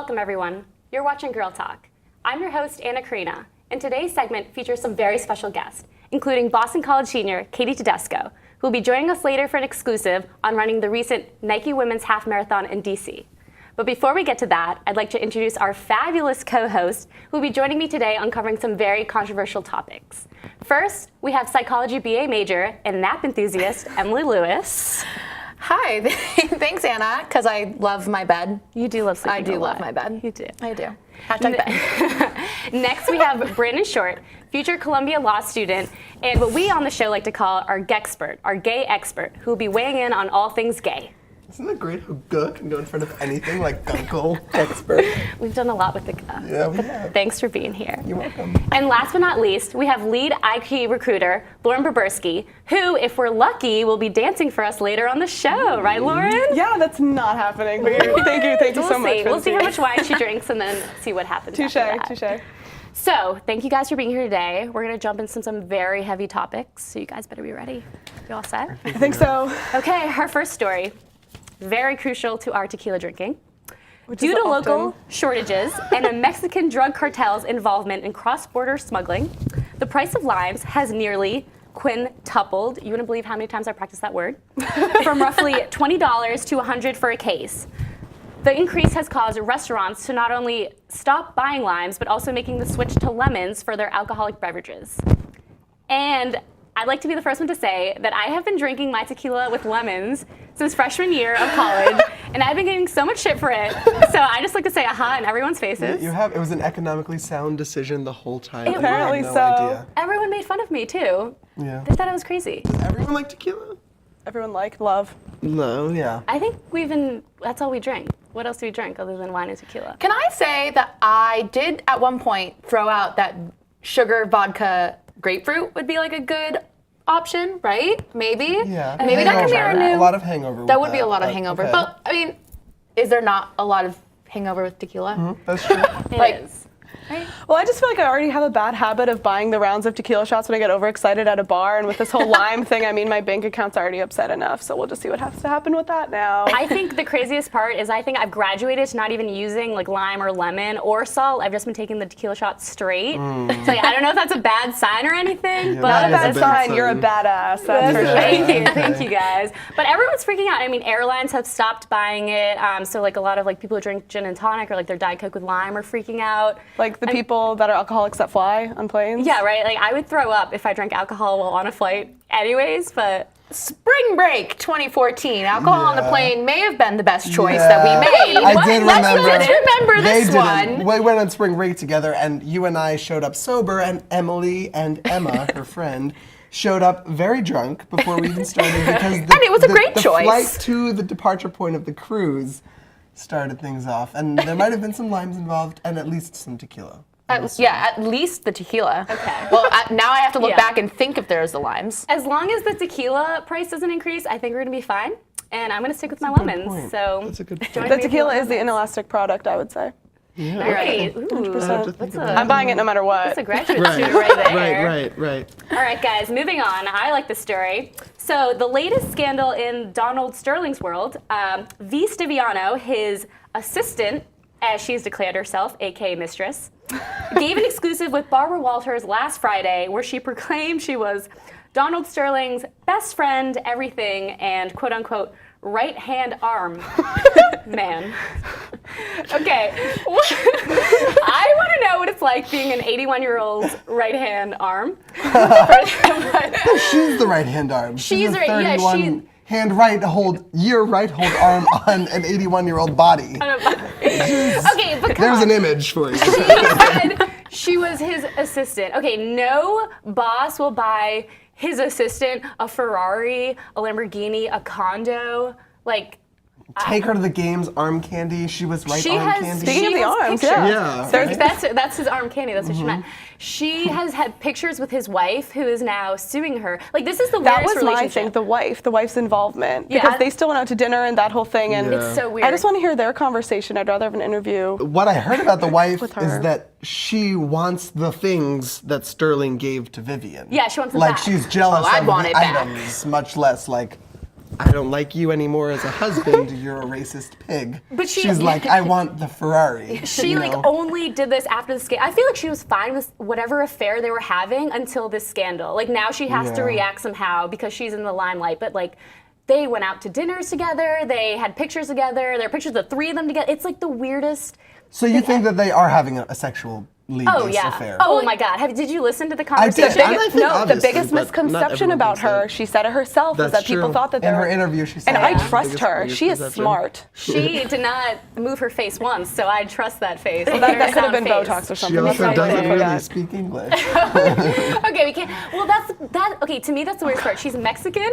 Welcome, everyone. You're watching Girl Talk. I'm your host, Anna Karina, and today's segment features some very special guests, including Boston College senior Katie Tedesco, who will be joining us later for an exclusive on running the recent Nike Women's Half Marathon in DC. But before we get to that, I'd like to introduce our fabulous co-host who will be joining me today on covering some very controversial topics. First, we have psychology BA major and nap enthusiast Emily Lewis. Hi, thanks Anna, because I love my bed. You do love sleeping I do a lot. love my bed. You do. I do. Hashtag bed. Next, we have Brandon Short, future Columbia Law student, and what we on the show like to call our Gexpert, our gay expert, who will be weighing in on all things gay. Isn't it great how G can go in front of anything like Gunkel, expert? We've done a lot with the G. Yeah, we have. Thanks for being here. You're welcome. And last but not least, we have lead IT recruiter, Lauren Boberski, who, if we're lucky, will be dancing for us later on the show. Right, Lauren? Yeah, that's not happening. But thank you so much. We'll see how much wine she drinks and then see what happens. Touche. So, thank you guys for being here today. We're going to jump into some very heavy topics, so you guys better be ready. You all set? I think so. Okay, our first story, very crucial to our tequila drinking. Due to local shortages and a Mexican drug cartel's involvement in cross-border smuggling, the price of limes has nearly quintupled. You wouldn't believe how many times I practiced that word. From roughly $20 to $100 for a case. The increase has caused restaurants to not only stop buying limes, but also making the switch to lemons for their alcoholic beverages. And I'd like to be the first one to say that I have been drinking my tequila with lemons since freshman year of college, and I've been getting so much shit for it. So I just like to say aha in everyone's faces. You have. It was an economically sound decision the whole time. It Apparently no so. Idea. Everyone made fun of me too. Yeah. They thought I was crazy. Everyone like tequila? Everyone love. No, yeah. I think that's all we drink. What else do we drink other than wine and tequila? Can I say that I did at one point throw out that sugar vodka grapefruit would be like a good option, right? Maybe. Yeah. Maybe that could be our new. A lot of hangover. That with would be a lot of but hangover. okay. But I mean, is there not a lot of hangover with tequila? That's true. It is. Well, I just feel like I already have a bad habit of buying the rounds of tequila shots when I get overexcited at a bar, and with this whole lime thing, I mean, my bank account's already upset enough, so we'll just see what has to happen with that now. I think the craziest part is I think I've graduated to not even using like lime or lemon or salt. I've just been taking the tequila shots straight. So I don't know if that's a bad sign or anything, Yeah, but Not a that bad is a sign, bad you're a sign. badass, that's for sure. Thank you guys. But everyone's freaking out. I mean, airlines have stopped buying it. So like a lot of like people who drink gin and tonic or like their Diet Coke with lime are freaking out. Like the people that are alcoholics that fly on planes? Yeah, right. Like I would throw up if I drank alcohol while on a flight, anyways. But Spring break 2014. Alcohol on the Yeah. plane may have been the best choice that we made. I did remember. Let's remember They this didn't. one. We went on spring break together, and you and I showed up sober, and Emily and Emma, her friend, showed up very drunk before we even started because And it was a great the choice. flight to the departure point of the cruise started things off, and there might have been some limes involved, and at least some tequila. At least the tequila. Okay. Well, now I have to look Yeah. back and think if there's the limes. as long as the tequila price doesn't increase, I think we're gonna be fine. And I'm gonna stick with my lemons. point. So That's a good point. join The me tequila with is the lemons. inelastic product, I would say. Great. Ooh, that's I'm buying it no matter what. a graduate student right there. right. All right, guys, moving on. I like this story. So the latest scandal in Donald Sterling's world, V. Stiviano, his assistant, as she's declared herself, aka mistress, gave an exclusive with Barbara Walters last Friday where she proclaimed she was Donald Sterling's best friend, everything, and quote unquote, right-hand arm man. Okay. I want to know what it's like being an 81-year-old's right-hand arm. She's the right hand arm. She's a right- yeah, 31 hand right hold arm on an 81-year-old body. Okay, but come There's on. an image for you. He said she was his assistant. Okay, no boss will buy his assistant a Ferrari, a Lamborghini, a condo. Like, Take her to the games, arm candy. She was right she arm has. candy. Speaking of she the has arms, pictures. Yeah. That's his arm candy. That's what she meant. She has had pictures with his wife, who is now suing her. Like, this is the That weirdest was my relationship. thing, the wife's involvement. Yeah. Because they still went out to dinner and that whole thing, and Yeah. It's so weird. I just want to hear their conversation. I'd rather have an interview. What I heard about the wife With her. is that she wants the things that Sterling gave to Vivian. Yeah, she wants them like back. she's jealous Oh, I'd of want the it back. items, much less like I don't like you anymore as a husband. You're a racist pig. But she's like, I want the Ferrari. She you like know? only did this after the scandal. I feel like she was fine with whatever affair they were having until this scandal. Like now she has to Yeah. react somehow because she's in the limelight. But like they went out to dinners together. They had pictures together. There are pictures of the three of them together. It's like the weirdest. So you think that they are having a sexual Oh yeah. affair? Oh my God. Did you listen to the I did. conversation? And I think No, the obviously, biggest but not misconception everyone about thinks her, that. she said it herself, was That's that people true. thought that In they her were. interview, she said And I that. trust her. Biggest She is misconception. smart. She did not move her face once, so I trust that face. That could have been Botox or She something. That's also not what doesn't they really forgot. speak English. Okay, we can't. Well, okay, to me, that's the weird part. She's Mexican,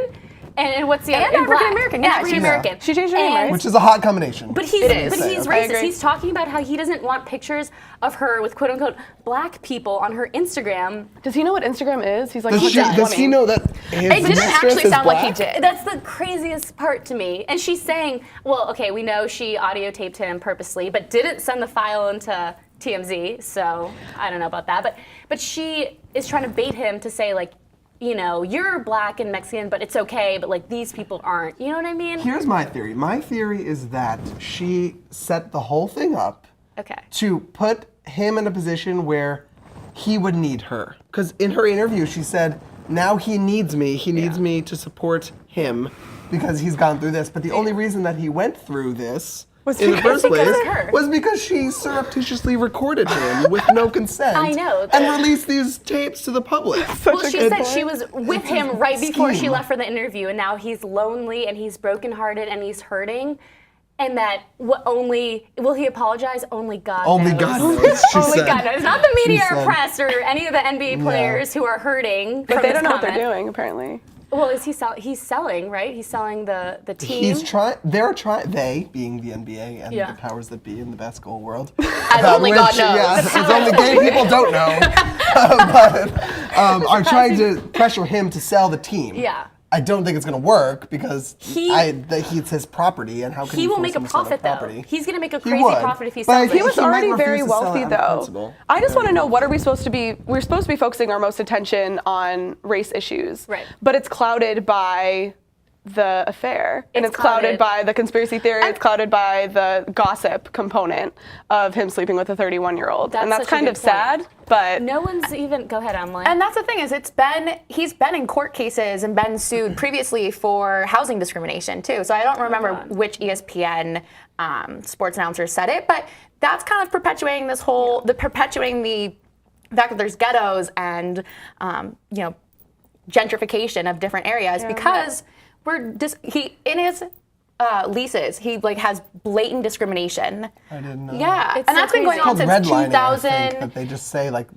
and what's the And other? African Black. American, And yeah, African American. She changed her name, And- right? Which is a hot combination. But he's It is. racist. I agree. He's talking about how he doesn't want pictures of her with quote unquote black people on her Instagram. Does he know what Instagram is? He's like, does he know that his It didn't mistress actually is sound like he black? did. That's the craziest part to me. And she's saying, well, okay, we know she audio taped him purposely, but didn't send the file into TMZ. So I don't know about that. But she is trying to bait him to say like, you know, you're black and Mexican, but it's okay. But like these people aren't. You know what I mean? Here's my theory. My theory is that she set the whole thing up Okay. to put him in a position where he would need her. Because in her interview, she said, now he needs me. He needs me to support him because he's gone through this. But the only reason that he went through this Was in the because- first place because of her. was because she surreptitiously recorded him with no consent. I know. And released these tapes to the public. Well, she good said point. she was with It's a him right before she scheme. left for the interview, and now he's lonely and he's brokenhearted and he's hurting, and that will he apologize? Only God Only knows. God knows. She Only said. God knows. Not the She media or said. press or any of the NBA players who are hurting But from they this don't know what comment. they're doing, apparently. Well, is he's selling, right? He's selling the team. He's trying. They're trying. They, being the NBA and Yeah. the powers that be in the basketball world, As only God knows. Yeah, as only gay people don't know, but are trying to pressure him to sell the team. Yeah. I don't think it's going to work because He- it's his property, and how can He you will force make a him to sell profit their though. property? He's gonna make a He crazy would. profit if he But sells he it. was He was already might very refuse to sell wealthy, it out of though. principle. I just want to know, what are we supposed to be? We're supposed to be focusing our most attention on race issues, Right. But it's clouded by the affair, and It's it's clouded clouded. by the conspiracy theory. It's clouded by the gossip component of him sleeping with a 31-year-old, and That's that's such a kind good of sad. But No one's even. Go ahead, Emily. And that's the thing is, he's been in court cases and been sued previously for housing discrimination too. So I don't remember which ESPN sports announcer said it, but that's kind of perpetuating this whole, perpetuating the fact that there's ghettos and gentrification of different areas because he in his leases he like has blatant discrimination. I didn't know. Yeah, It's and so that's been going crazy. on since Redlining, I think, 2000. that they just say like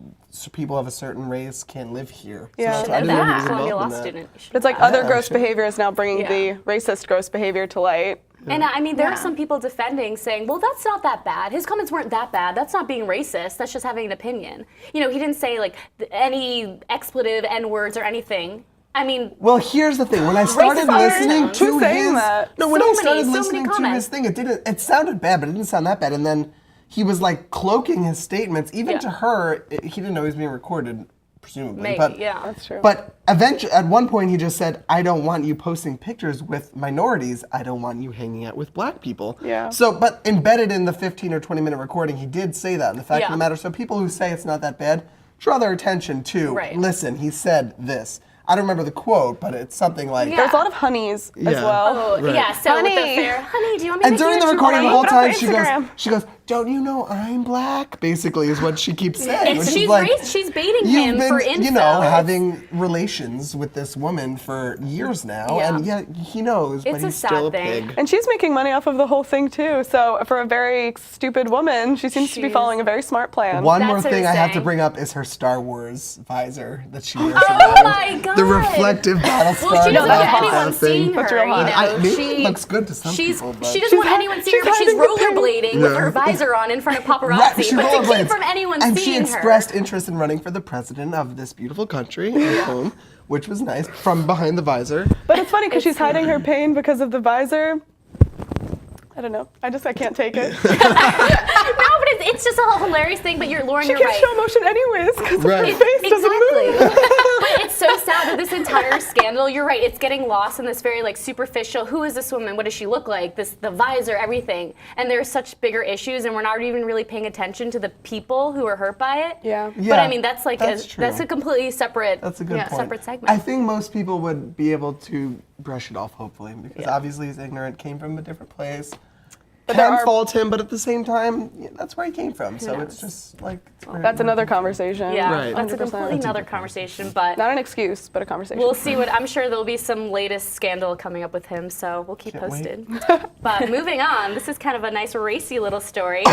people of a certain race can't live here. Yeah. So I I didn't know he that. was Columbia involved Law in that. student. it's like other Yeah, gross sure. behavior is now bringing Yeah. the racist gross behavior to light. And I mean, there Yeah. are some people defending, saying, well, that's not that bad. His comments weren't that bad. That's not being racist. That's just having an opinion. You know, he didn't say, like, any expletive N-words or anything. I mean, Well, here's the thing. When I started Racist listening undertones. to Who's saying his, that? no, when So I started many listening to his comments. thing, it sounded bad, but it didn't sound that bad. And then he was like cloaking his statements, even Yeah. to her. He didn't know he was being recorded, presumably. maybe, but, yeah. That's true. But eventually, at one point, he just said, "I don't want you posting pictures with minorities. I don't want you hanging out with black people." Yeah. So, but embedded in the 15 or 20-minute recording, he did say that. And the fact of Yeah. the matter, so people who say it's not that bad, draw their attention to. Right. Listen, he said this. I don't remember the quote, but it's something like. Yeah. There's a lot of honeys as Yeah. well. Oh, Right. yeah, so with the Honey. fair, honey, do you want me And to during make the you a recording, the drink?" whole Put it on time Instagram. she goes, "Don't you know I'm black?" Basically, is what she keeps saying. which is She's like, she's baiting you've him been, for info. you know, It's- having relations with this woman for years now, Yeah. and yet he knows, but It's a he's sad still a thing. pig. And she's making money off of the whole thing too. So for a very stupid woman, she seems to be She's- following a very smart plan. One That's more what thing I'm I have to saying. bring up is her Star Wars visor that she wears. Oh around. my God. The reflective battle star. Well, she doesn't that want whole anyone thing. seeing her. That's real You know, hot. Maybe she it looks good to some people, but she doesn't want She's anyone seeing her, but she's hiding the pain. rollerblading with Yeah. her visor on in front of paparazzi. Right, she but to rollerblades. keep from anyone and seeing she her. expressed interest in running for the president of this beautiful country at home, which was nice, from behind the visor. But it's funny because she's hiding her pain because of the visor. I don't know. I can't take it. No, but it's just a hilarious thing. But Lauren, She you're can't right. show emotion anyways because Right. her face doesn't Exactly. move. But it's so sad that this entire scandal, you're right, it's getting lost in this very like superficial, who is this woman, what does she look like, the visor, everything. And there's such bigger issues, and we're not even really paying attention to the people who are hurt by it. Yeah. But I mean, that's like that's that's a completely separate, That's a good point. separate segment. I think most people would be able to brush it off, hopefully, because obviously he's ignorant, came from a different place. But there Can are- fault him, but at the same time, that's where he came from. So it's just like That's another conversation. yeah, Right. that's a 100%. completely another conversation, but Not an excuse, but a conversation. we'll see what, I'm sure there'll be some latest scandal coming up with him, so we'll keep Can't wait. posted. But moving on, this is kind of a nice racy little story.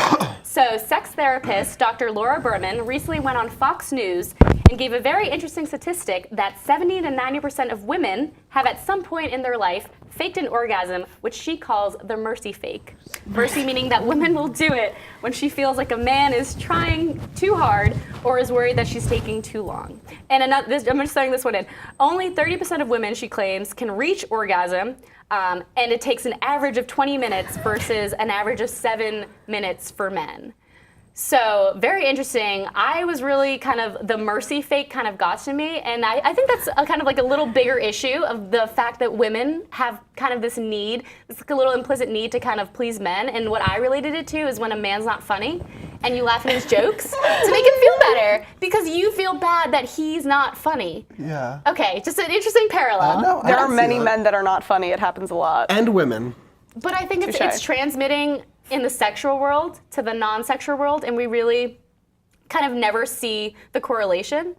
So sex therapist Dr. Laura Berman recently went on Fox News and gave a very interesting statistic that 70 to 90% of women have at some point in their life faked an orgasm, which she calls the mercy fake. Mercy meaning that women will do it when she feels like a man is trying too hard or is worried that she's taking too long. And I'm just throwing this one in. Only 30% of women, she claims, can reach orgasm, and it takes an average of 20 minutes versus an average of 7 minutes for men. So very interesting. I was really kind of, the mercy fake kind of got to me, and I think that's a kind of like a little bigger issue of the fact that women have kind of this need, this like a little implicit need to kind of please men. And what I related it to is when a man's not funny and you laugh at his jokes to make him feel better because you feel bad that he's not funny. Yeah. Okay, just an interesting parallel. No, I there can are see many that. men that are not funny. It happens a lot. And women. But I think it's Touche. transmitting in the sexual world to the non-sexual world, and we really kind of never see the correlation.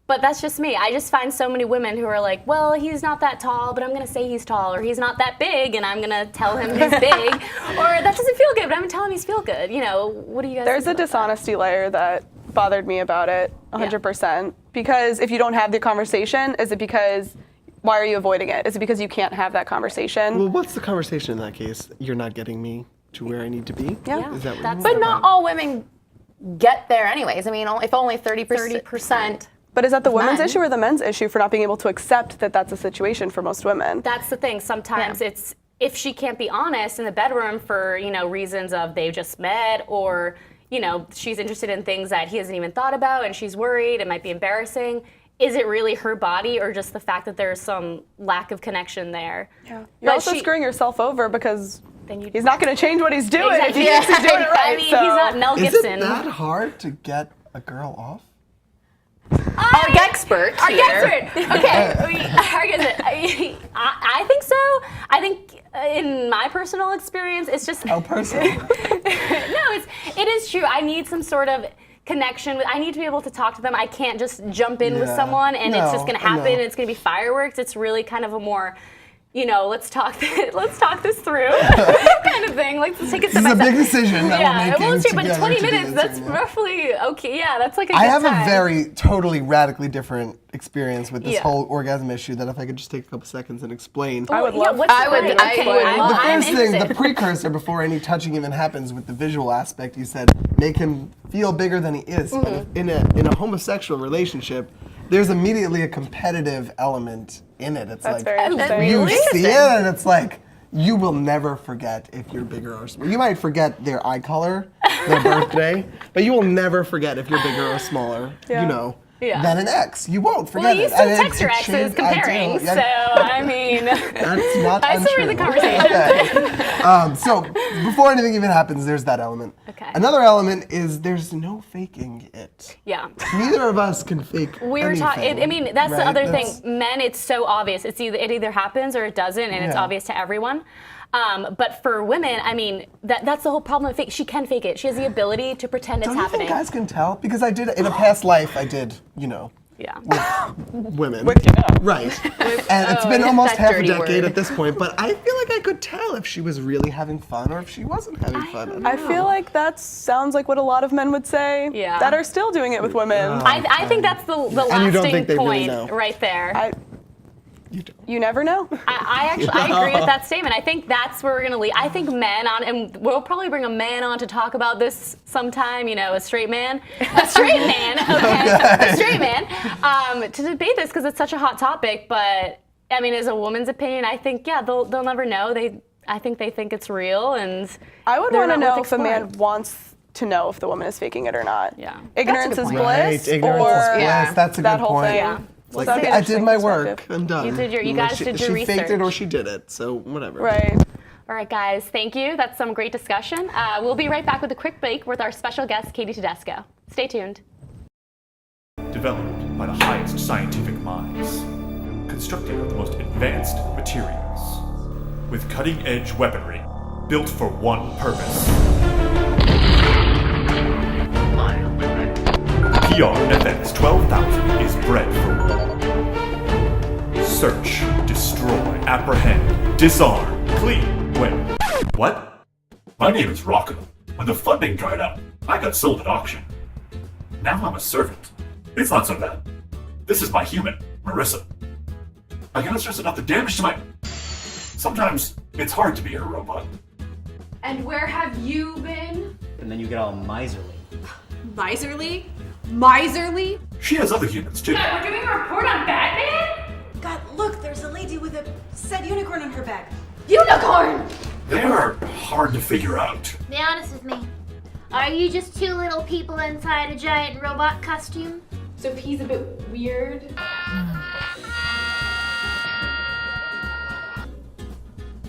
But that's just me. I just find so many women who are like, well, he's not that tall, but I'm going to say he's tall, or he's not that big, and I'm going to tell him he's big, or that doesn't feel good, but I'm going to tell him he's feel good. You know, what do you guys There's a think about dishonesty layer that bothered me about it 100%. Because if you don't have the conversation, is it because, why are you avoiding it? Is it because you can't have that conversation? Well, what's the conversation in that case? You're not getting me to where I need to be? Yeah. Is that what That's- you But mean? not all women get there anyways. I mean, if only 30%. 30%. But is that the women's men. issue or the men's issue for not being able to accept that that's a situation for most women? That's the thing. Sometimes Yeah. it's if she can't be honest in the bedroom for, you know, reasons of they've just met, or, you know, she's interested in things that he hasn't even thought about and she's worried, it might be embarrassing. Is it really her body or just the fact that there's some lack of connection there? You're But also screwing yourself over because Then you- he's not going to change what he's doing Exactly. if he thinks he's doing it right. I mean, so. he's not Mel Is Gibson. it that hard to get a girl off? Our expert Our here. expert. Okay, I think so. I think in my personal experience, it's just Oh, personally. no, it is true. I need some sort of connection with. I need to be able to talk to them. I can't just jump in with Yeah. someone and it's just No, going to happen. no. And it's going to be fireworks. It's really kind of a more, you know, let's talk this through kind of thing. Like, let's take it This step is by a step. big decision that Yeah, we're making well, it's true, but together 20 to do minutes, this that's right now. roughly okay. Yeah, that's like a good I have time. a very totally radically different experience with this Yeah. whole orgasm issue that if I could just take a couple seconds and explain. I would love what's I the would- point? I Okay, would I'm- love- The I'm first thing, the interested. precursor before any touching even happens with the visual aspect, you said make him feel bigger than he is. But if in a homosexual relationship, there's immediately a competitive element in it. It's That's like very interesting. you Really? see it and it's like you will never forget if you're bigger or small. You might forget their eye color, their birthday, but you will never forget if you're bigger or smaller. Yeah. You know. Yeah. Than an ex. You won't forget Well, you it. still And text your it exes changed- I do. comparing, Yeah. so I mean, That's not I still untrue. read the conversation. Okay. So before anything even happens, there's that element. Okay. Another element is there's no faking it. Yeah. Neither of us can fake We were talking. anything, I mean, that's the right? other That's- thing. Men, it's so obvious. It either happens or it doesn't, and it's Yeah. obvious to everyone. But for women, I mean, that's the whole problem with fake. She can fake it. She has the ability to pretend it's Don't you happening. think guys can tell? Because I did in a past life. I did, you know, Yeah. women. Yeah. Right. And it's been almost that half a dirty decade word. at this point, but I feel like I could tell if she was really having fun or if she wasn't having fun. I feel like that sounds like what a lot of men would say Yeah. that are still doing it with women. I think that's the And you don't lasting think they really point know. right there. You don't. You never know. I agree with that statement. I think that's where we're going to lead. I think men on, and we'll probably bring a man on to talk about this sometime, you know, a straight man, okay, a straight man, to debate this because it's such a hot topic. But I mean, as a woman's opinion, I think, yeah, they'll never know. I think they think it's real, and I would they're want to not worth know if a man exploring. wants to know if the woman is faking it or not. Yeah. Ignorance That's a is good point. bliss, Right, ignorance or is bliss. Yeah. That's a that good whole point. thing. Yeah. It's like, that'd be okay, I an did my interesting work. perspective. I'm done. You did you And, guys she, did your she faked it or research. she did it. So whatever. Right. All right, guys, thank you. That's some great discussion. We'll be right back with a quick break with our special guest, Katie Tedesco. Stay tuned. Developed by the highest scientific minds, constructed of the most advanced materials, with cutting-edge weaponry, built for one purpose. PRFX 12,000 is bred for war. Search, destroy, apprehend, disarm, clean, wait. What? My name is Rocco. When the funding dried up, I got sold at auction. Now I'm a servant. It's not so bad. This is my human, Marissa. I got stress enough the damage to my... Sometimes it's hard to be a robot. And where have you been? And then you get all miserly. Miserly? Miserly? She has other humans too. We're doing a report on Batman? God, look, there's a lady with a said unicorn on her back. Unicorn! They are hard to figure out. Be honest with me. Are you just two little people inside a giant robot costume? So if he's a bit weird.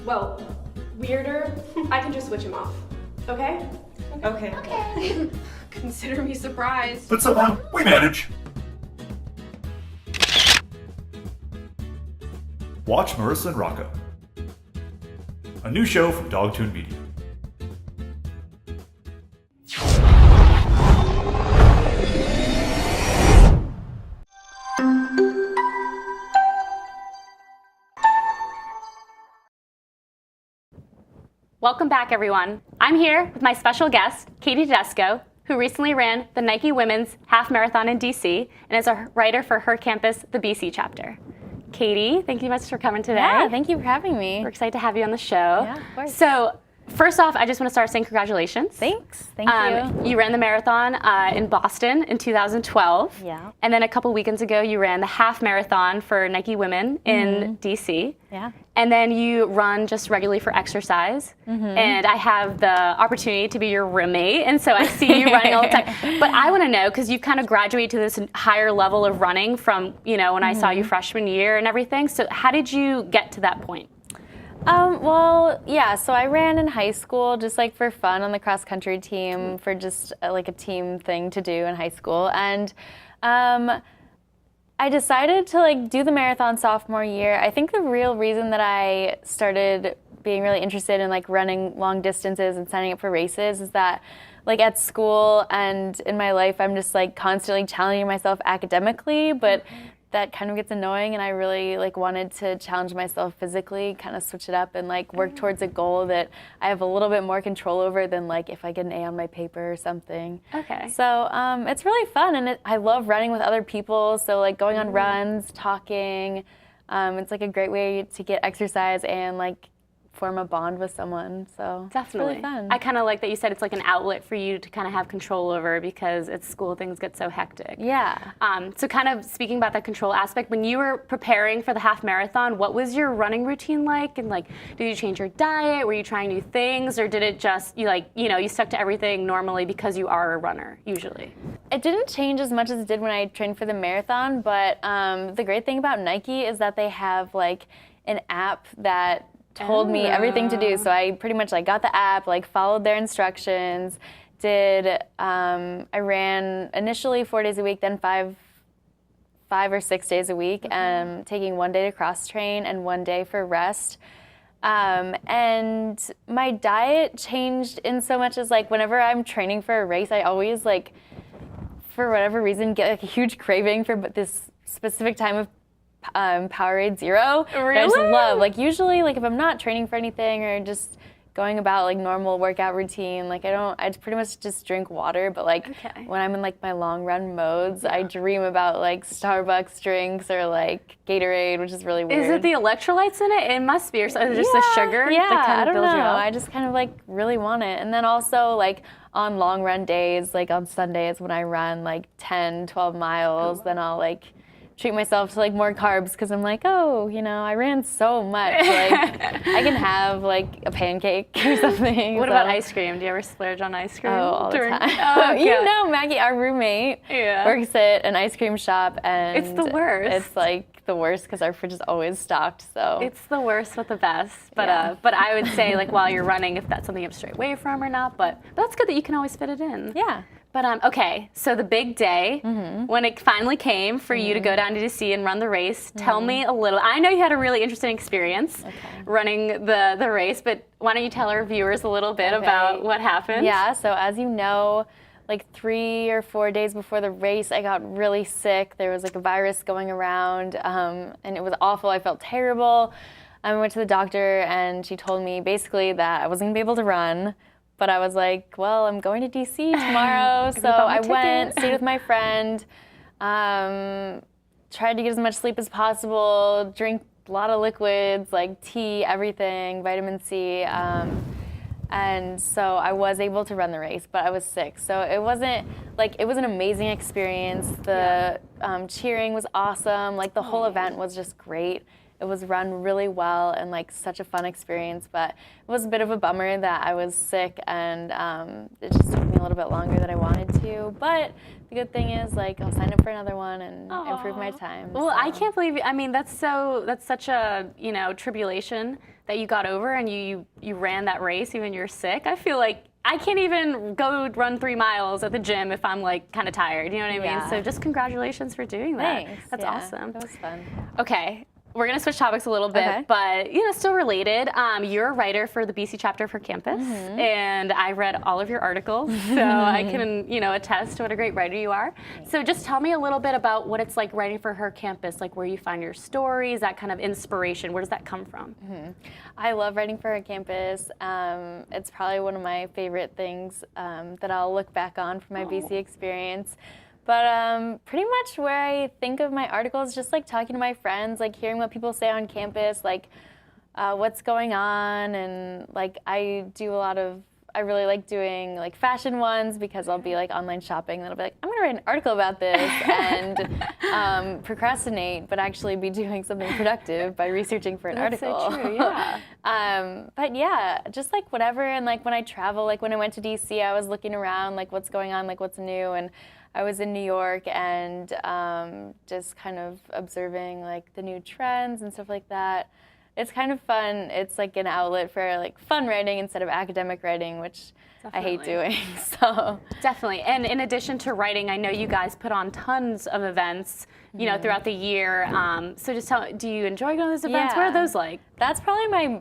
Well, weirder, I can just switch him off. Okay? Okay. Okay. Consider me surprised. But somehow, we manage. Watch Marissa and Rocco. A new show from Dogtoon Media. Welcome back, everyone. I'm here with my special guest, Katie Tedesco, who recently ran the Nike Women's Half Marathon in DC and is a writer for her campus, the BC chapter. Katie, thank you much for coming today. Yeah, thank you for having me. We're excited to have you on the show. Yeah, of course. So, first off, I just want to start saying congratulations. Thanks. Thank you. You ran the marathon in Boston in 2012. Yeah. And then a couple weekends ago, you ran the half marathon for Nike Women in DC. Yeah. And then you run just regularly for exercise. And I have the opportunity to be your roommate. And so I see you running all the time. But I want to know, because you've kind of graduated to this higher level of running from, you know, when I saw you freshman year and everything. So how did you get to that point? Well, yeah, so I ran in high school just like for fun on the cross country team for just like a team thing to do in high school. And I decided to like do the marathon sophomore year. I think the real reason that I started being really interested in like running long distances and signing up for races is that like at school and in my life, I'm just like constantly challenging myself academically, but that kind of gets annoying, and I really like wanted to challenge myself physically, kind of switch it up and like work towards a goal that I have a little bit more control over than like if I get an A on my paper or something. Okay. So it's really fun, and I love running with other people. So like going on runs, talking, it's like a great way to get exercise and like form a bond with someone. So Definitely. it's really fun. I kind of like that you said it's like an outlet for you to kind of have control over, because at school things get so hectic. Yeah. So kind of speaking about that control aspect, when you were preparing for the half marathon, what was your running routine like? And like, did you change your diet? Were you trying new things? Or did it just, you stuck to everything normally because you are a runner, usually? It didn't change as much as it did when I trained for the marathon, but the great thing about Nike is that they have like an app that told me everything to do. So I pretty much like got the app, like followed their instructions, I ran initially 4 days a week, then five or 6 days a week, taking 1 day to cross train and 1 day for rest. And my diet changed in so much as like whenever I'm training for a race, I always like, for whatever reason, get like a huge craving for this specific time of Powerade Zero. Really? That I just love. Like usually, like if I'm not training for anything or just going about like normal workout routine, like I pretty much just drink water. But like when I'm in like my long run modes, I dream about like Starbucks drinks or like Gatorade, which is really weird. Is it the electrolytes in it? It must be, or so, just the sugar Yeah, that kind I of don't builds know. you up? I just kind of like really want it. And then also like on long run days, like on Sundays when I run like 10, 12 miles, then I'll like treat myself to like more carbs because I'm like, oh, you know, I ran so much. Like I can have like a pancake or something. What about ice cream? Do you ever splurge on ice cream? Oh, all the during- time. Oh, You yeah. know, Maggie, our roommate, Yeah. works at an ice cream shop, and It's the worst. It's like the worst because our fridge is always stocked. So It's the worst with the best, but Yeah. but I would say like while you're running, if that's something you have to stray away from or not, but that's good that you can always fit it in. yeah. But okay, so the big day when it finally came for you to go down to DC and run the race, tell me a little. I know you had a really interesting experience running the race, but why don't you tell our viewers a little bit about what happened? Yeah, so as you know, like 3 or 4 days before the race, I got really sick. There was like a virus going around, and it was awful. I felt terrible. I went to the doctor, and she told me basically that I wasn't gonna be able to run. But I was like, well, I'm going to DC tomorrow. So bought my I went, ticket. stayed with my friend, tried to get as much sleep as possible, drink a lot of liquids, like tea, everything, vitamin C. And so I was able to run the race, but I was sick. So it wasn't, like, it was an amazing experience. The cheering was awesome. Like, the whole event was just great. It was run really well and like such a fun experience, but it was a bit of a bummer that I was sick and it just took me a little bit longer than I wanted to. But the good thing is, like, I'll sign up for another one and improve my time. Well, so. I can't believe. I mean, that's such a tribulation that you got over, and you ran that race even you're sick. I feel like I can't even go run 3 miles at the gym if I'm like kind of tired. You know what I mean? Yeah. So just congratulations for doing that. Thanks. That's yeah, awesome. That was fun. Okay. We're going to switch topics a little bit, Okay. but still related. You're a writer for the BC chapter for Campus, and I read all of your articles, so I can attest to what a great writer you are. So just tell me a little bit about what it's like writing for Her Campus, like where you find your stories, that kind of inspiration. Where does that come from? I love writing for Her Campus. It's probably one of my favorite things that I'll look back on from my BC experience. But pretty much where I think of my articles, just like talking to my friends, like hearing what people say on campus, like what's going on, and like I really like doing like fashion ones because I'll be like online shopping and I'll be like, I'm gonna write an article about this and procrastinate, but actually be doing something productive by researching for an article. That's so true, yeah. But yeah, just like whatever, and like when I travel, like when I went to DC, I was looking around, like what's going on, like what's new, and I was in New York and just kind of observing like the new trends and stuff like that. It's kind of fun. It's like an outlet for like fun writing instead of academic writing, which I hate doing. So Definitely. And in addition to writing, I know you guys put on tons of events, throughout the year. So just do you enjoy going to those events? What are those like? That's probably my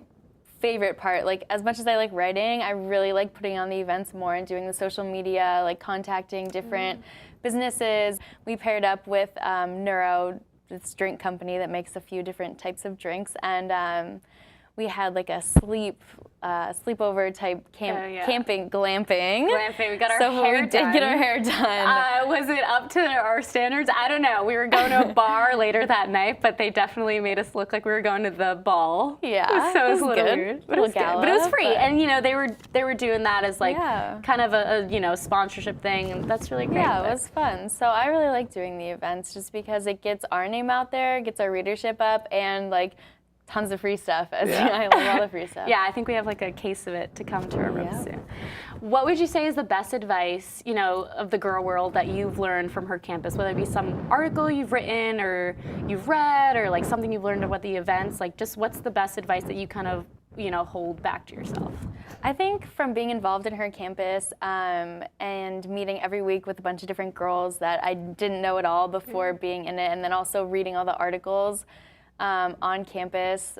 favorite part. Like, as much as I like writing, I really like putting on the events more and doing the social media, like contacting different businesses. We paired up with Neuro, this drink company that makes a few different types of drinks, and we had like a sleepover type camping, glamping. Glamping. We got our so hair we done. did get our hair done. Was it up to our standards? I don't know. We were going to a bar later that night, but they definitely made us look like we were going to the ball. Yeah, so it was a it was little good. weird, but it was good. Gala, But it was free, but- and they were doing that as like Yeah. kind of a sponsorship thing, and that's really great. Yeah, but- it was fun. So I really like doing the events just because it gets our name out there, gets our readership up, and like tons of free stuff. I love all the free stuff. Yeah, I think we have like a case of it to come to our room soon. What would you say is the best advice, of the girl world that you've learned from Her Campus, whether it be some article you've written or you've read or like something you've learned about the events, like just what's the best advice that you kind of, hold back to yourself? I think from being involved in Her Campus and meeting every week with a bunch of different girls that I didn't know at all before being in it, and then also reading all the articles on campus,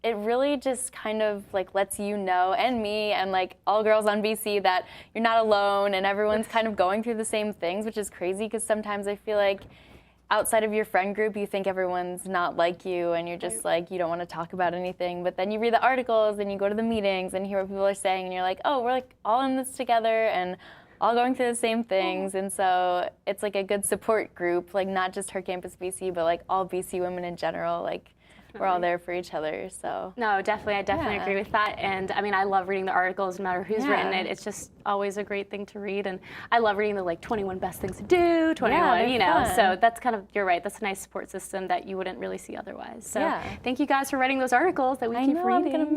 it really just kind of like lets you know, and me and like all girls on BC, that you're not alone and everyone's kind of going through the same things, which is crazy because sometimes I feel like outside of your friend group you think everyone's not like you and you're just like, you don't want to talk about anything, but then you read the articles and you go to the meetings and hear what people are saying and you're like, oh, we're like all in this together and all going through the same things. And so it's like a good support group, like not just Her Campus BC, but like all BC women in general. Like we're all there for each other. So No, definitely. I definitely Yeah. agree with that. And I mean, I love reading the articles, no matter who's Yeah. written it. It's just always a great thing to read. And I love reading the 21 best things to do, 21, they're fun. So that's kind of, you're right. That's a nice support system that you wouldn't really see otherwise. So Yeah. thank you guys for writing those articles that we I keep know reading. I'm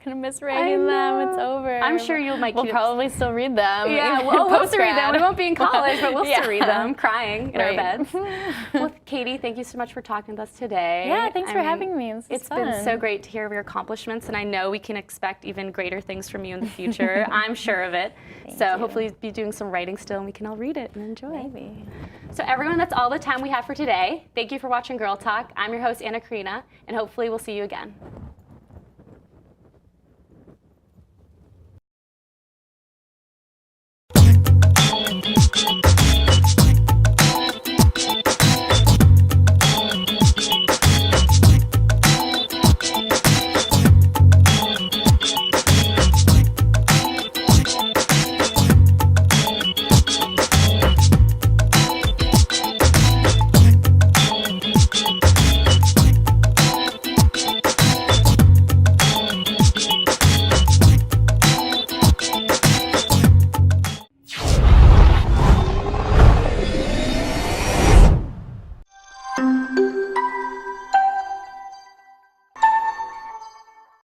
gonna miss reading them. It's know. over. I'm sure you'll We'll probably still read them. Yeah, even we'll still read them. We post-grad. won't be in college, but we'll still read Yeah. them, crying in our Right. beds. Well, Katie, thank you so much for talking with us today. Yeah, thanks I for mean, having me. This was It's been fun. so great to hear of your accomplishments, and I know we can expect even greater things from you in the future. I'm sure of it. So you. hopefully you'll be doing some writing still, and we can all read it and enjoy. Maybe. So everyone, that's all the time we have for today. Thank you for watching Girl Talk. I'm your host, Anna Karina, and hopefully we'll see you again.